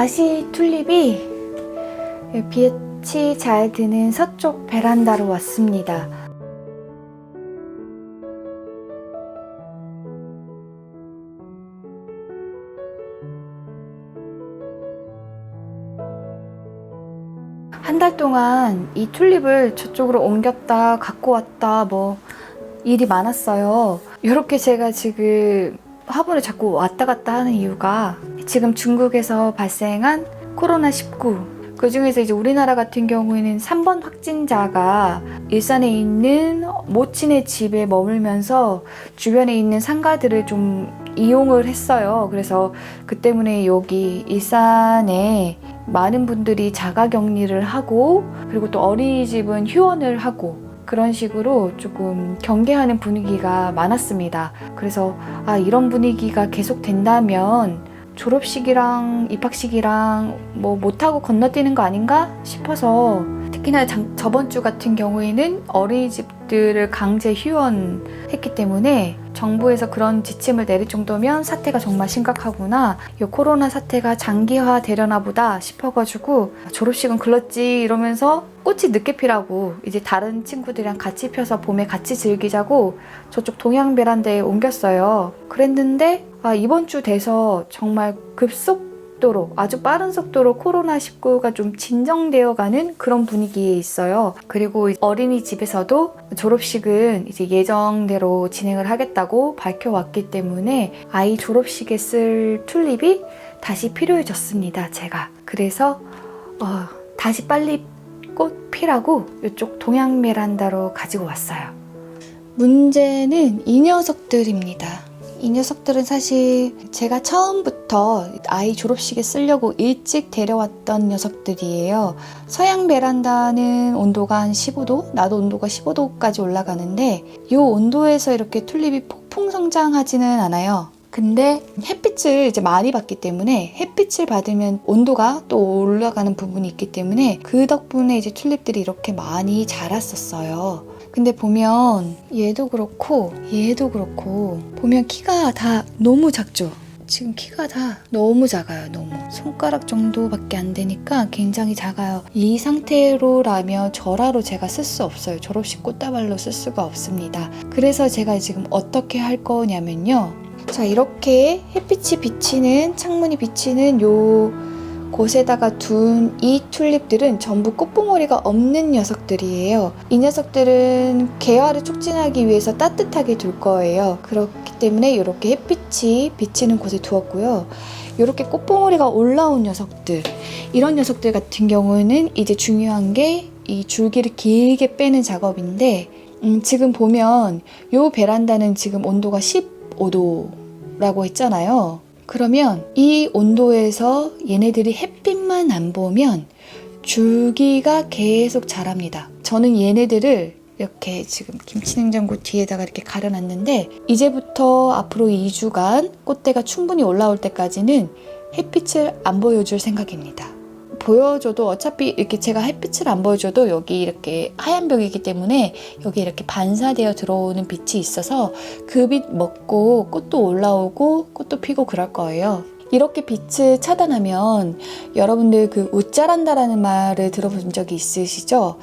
다시 튤립이 빛이 잘 드는 서쪽 베란다로 왔습니다. 한 달 동안 이 튤립을 저쪽으로 옮겼다 갖고 왔다 뭐 일이 많았어요. 이렇게 제가 지금 화분을 자꾸 왔다 갔다 하는 이유가 지금 중국에서 발생한 코로나19, 그 중에서 이제 우리나라 같은 경우에는 3번 확진자가 일산에 있는 모친의 집에 머물면서 주변에 있는 상가들을 좀 이용을 했어요. 그래서 그 때문에 여기 일산에 많은 분들이 자가격리를 하고, 그리고 또 어린이집은 휴원을 하고, 그런 식으로 조금 경계하는 분위기가 많았습니다. 그래서 이런 분위기가 계속 된다면 졸업식이랑 입학식이랑 뭐 못하고 건너뛰는 거 아닌가 싶어서, 특히나 저번 주 같은 경우에는 어린이집들을 강제 휴원했기 때문에 정부에서 그런 지침을 내릴 정도면 사태가 정말 심각하구나, 이 코로나 사태가 장기화 되려나 보다 싶어가지고 졸업식은 글렀지 이러면서 꽃이 늦게 피라고 이제 다른 친구들이랑 같이 펴서 봄에 같이 즐기자고 저쪽 동양 베란다에 옮겼어요. 그랬는데 이번 주 돼서 정말 급속도로, 아주 빠른 속도로 코로나19가 좀 진정되어가는 그런 분위기에 있어요. 그리고 어린이집에서도 졸업식은 이제 예정대로 진행을 하겠다고 밝혀왔기 때문에 아이 졸업식에 쓸 튤립이 다시 필요해졌습니다, 제가. 그래서 다시 빨리 꽃 피라고 이쪽 동양 베란다로 가지고 왔어요. 문제는 이 녀석들입니다. 이 녀석들은 사실 제가 처음부터 아이 졸업식에 쓰려고 일찍 데려왔던 녀석들이에요. 서양 베란다는 온도가 한 15도? 나도 온도가 15도까지 올라가는데 이 온도에서 이렇게 튤립이 폭풍 성장하지는 않아요. 근데 햇빛을 이제 많이 받기 때문에, 햇빛을 받으면 온도가 또 올라가는 부분이 있기 때문에 그 덕분에 이제 튤립들이 이렇게 많이 자랐었어요. 근데 보면 얘도 그렇고 얘도 그렇고 보면 키가 다 너무 작죠? 지금 키가 다 너무 작아요. 너무 손가락 정도밖에 안 되니까 굉장히 작아요. 이 상태로라면 절하로 제가 쓸 수 없어요. 졸업식 꽃다발로 쓸 수가 없습니다. 그래서 제가 지금 어떻게 할 거냐면요, 자, 이렇게 햇빛이 비치는, 창문이 비치는 요 곳에다가 둔 이 튤립들은 전부 꽃봉오리가 없는 녀석들이에요. 이 녀석들은 개화를 촉진하기 위해서 따뜻하게 둘 거예요. 그렇기 때문에 이렇게 햇빛이 비치는 곳에 두었고요. 이렇게 꽃봉오리가 올라온 녀석들, 이런 녀석들 같은 경우는 이제 중요한 게 이 줄기를 길게 빼는 작업인데, 지금 보면 요 베란다는 지금 온도가 15도라고 했잖아요. 그러면 이 온도에서 얘네들이 햇빛만 안 보면 줄기가 계속 자랍니다. 저는 얘네들을 이렇게 지금 김치냉장고 뒤에다가 이렇게 가려놨는데, 이제부터 앞으로 2주간 꽃대가 충분히 올라올 때까지는 햇빛을 안 보여줄 생각입니다. 보여줘도 어차피 이렇게 제가 햇빛을 안 보여줘도 여기 이렇게 하얀 벽이기 때문에 여기 이렇게 반사되어 들어오는 빛이 있어서 그 빛 먹고 꽃도 올라오고 꽃도 피고 그럴 거예요. 이렇게 빛을 차단하면 여러분들 그 웃자란다라는 말을 들어본 적이 있으시죠?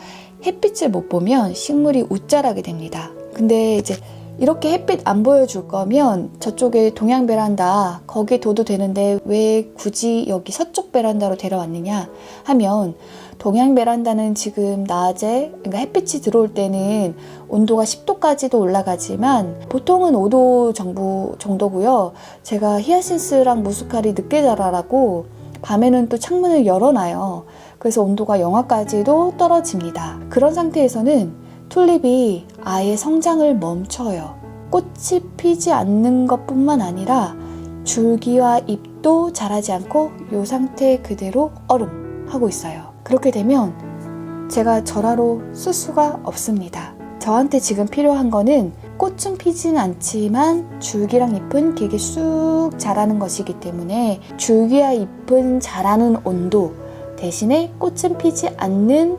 햇빛을 못 보면 식물이 웃자라게 됩니다. 근데 이제 이렇게 햇빛 안 보여줄 거면 저쪽에 동양 베란다 거기에 둬도 되는데 왜 굳이 여기 서쪽 베란다로 데려왔느냐 하면, 동양 베란다는 지금 낮에, 그러니까 햇빛이 들어올 때는 온도가 10도까지도 올라가지만 보통은 5도 정도고요. 제가 히아신스랑 무스칼이 늦게 자라라고 밤에는 또 창문을 열어놔요. 그래서 온도가 영하까지도 떨어집니다. 그런 상태에서는 튤립이 아예 성장을 멈춰요. 꽃이 피지 않는 것뿐만 아니라 줄기와 잎도 자라지 않고 이 상태 그대로 얼음하고 있어요. 그렇게 되면 제가 절하로 쓸 수가 없습니다. 저한테 지금 필요한 거는 꽃은 피지는 않지만 줄기랑 잎은 길게 쑥 자라는 것이기 때문에 줄기와 잎은 자라는 온도 대신에 꽃은 피지 않는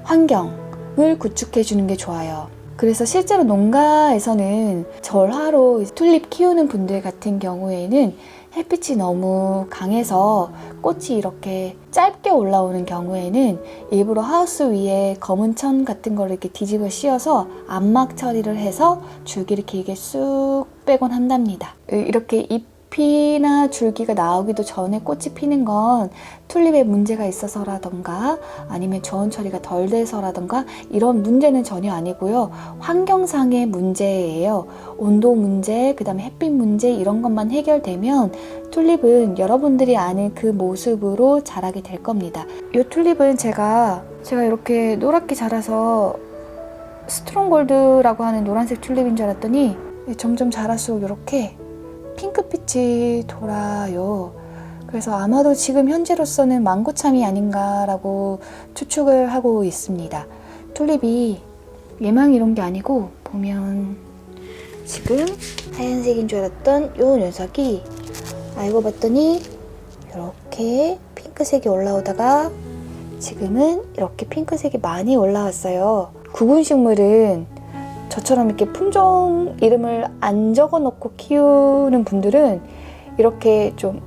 환경을 구축해 주는 게 좋아요. 그래서 실제로 농가에서는 절하로 튤립 키우는 분들 같은 경우에는 햇빛이 너무 강해서 꽃이 이렇게 짧게 올라오는 경우에는 일부러 하우스 위에 검은 천 같은 거를 이렇게 뒤집어 씌워서 암막 처리를 해서 줄기를 길게 쑥 빼곤 한답니다. 이렇게 잎이나 줄기가 나오기도 전에 꽃이 피는 건 튤립에 문제가 있어서라던가 아니면 저온 처리가 덜 돼서라던가 이런 문제는 전혀 아니고요. 환경상의 문제예요. 온도 문제, 그 다음에 햇빛 문제 이런 것만 해결되면 튤립은 여러분들이 아는 그 모습으로 자라게 될 겁니다. 이 튤립은 제가 이렇게 노랗게 자라서 스트롱골드라고 하는 노란색 튤립인 줄 알았더니 점점 자랄수록 이렇게 핑크빛이 돌아요. 그래서 아마도 지금 현재로서는 망고참이 아닌가라고 추측을 하고 있습니다. 튤립이 예망 이런 게 아니고 보면 지금 하얀색인 줄 알았던 요 녀석이 알고 봤더니 이렇게 핑크색이 올라오다가 지금은 이렇게 핑크색이 많이 올라왔어요. 구근식물은 저처럼 이렇게 품종 이름을 안 적어 놓고 키우는 분들은 이렇게 좀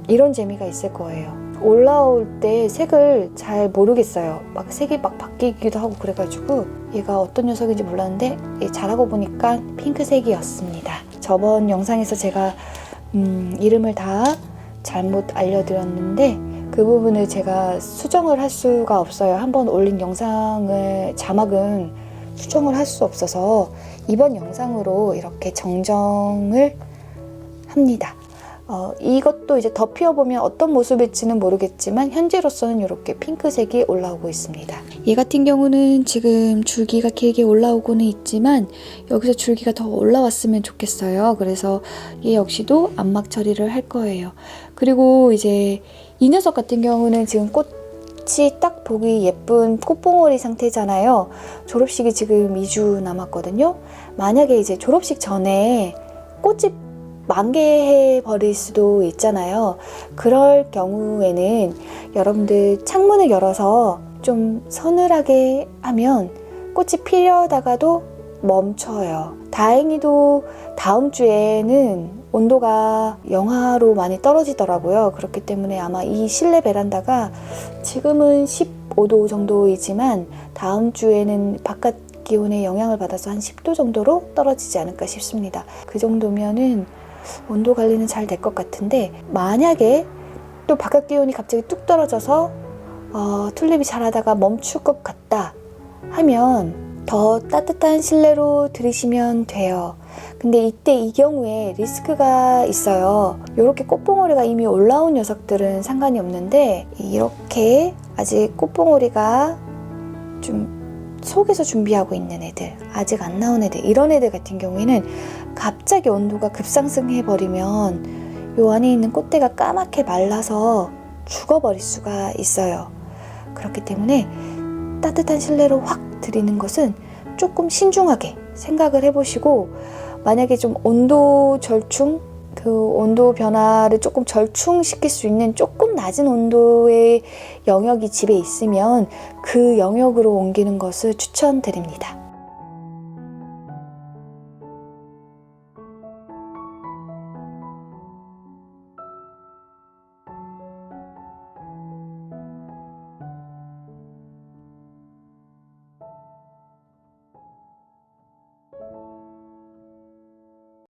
이런 재미가 있을 거예요. 올라올 때 색을 잘 모르겠어요. 막 색이 막 바뀌기도 하고 그래가지고 얘가 어떤 녀석인지 몰랐는데 자라고 보니까 핑크색이었습니다. 저번 영상에서 제가 이름을 다 잘못 알려드렸는데 그 부분을 제가 수정을 할 수가 없어요. 한번 올린 영상을 자막은 수정을 할 수 없어서 이번 영상으로 이렇게 정정을 합니다. 이것도 이제 더 피워보면 어떤 모습일지는 모르겠지만 현재로서는 이렇게 핑크색이 올라오고 있습니다. 얘 같은 경우는 지금 줄기가 길게 올라오고는 있지만 여기서 줄기가 더 올라왔으면 좋겠어요. 그래서 얘 역시도 암막 처리를 할 거예요. 그리고 이제 이 녀석 같은 경우는 지금 꽃이 딱 보기 예쁜 꽃봉오리 상태잖아요. 졸업식이 지금 2주 남았거든요. 만약에 이제 졸업식 전에 꽃이 만개해 버릴 수도 있잖아요. 그럴 경우에는 여러분들 창문을 열어서 좀 서늘하게 하면 꽃이 피려다가도 멈춰요. 다행히도 다음 주에는 온도가 영하로 많이 떨어지더라고요. 그렇기 때문에 아마 이 실내 베란다가 지금은 15도 정도이지만 다음 주에는 바깥 기온의 영향을 받아서 한 10도 정도로 떨어지지 않을까 싶습니다. 그 정도면은 온도 관리는 잘 될 것 같은데 만약에 또 바깥 기온이 갑자기 뚝 떨어져서 튤립이 자라다가 멈출 것 같다 하면 더 따뜻한 실내로 들이시면 돼요. 근데 이때 이 경우에 리스크가 있어요. 이렇게 꽃봉오리가 이미 올라온 녀석들은 상관이 없는데 이렇게 아직 꽃봉오리가 좀 속에서 준비하고 있는 애들, 아직 안 나온 애들, 이런 애들 같은 경우에는 갑자기 온도가 급상승해 버리면 요 안에 있는 꽃대가 까맣게 말라서 죽어버릴 수가 있어요. 그렇기 때문에 따뜻한 실내로 확 들이는 것은 조금 신중하게 생각을 해보시고 만약에 좀 온도 절충, 그 온도 변화를 조금 절충시킬 수 있는 조금 낮은 온도의 영역이 집에 있으면 그 영역으로 옮기는 것을 추천드립니다.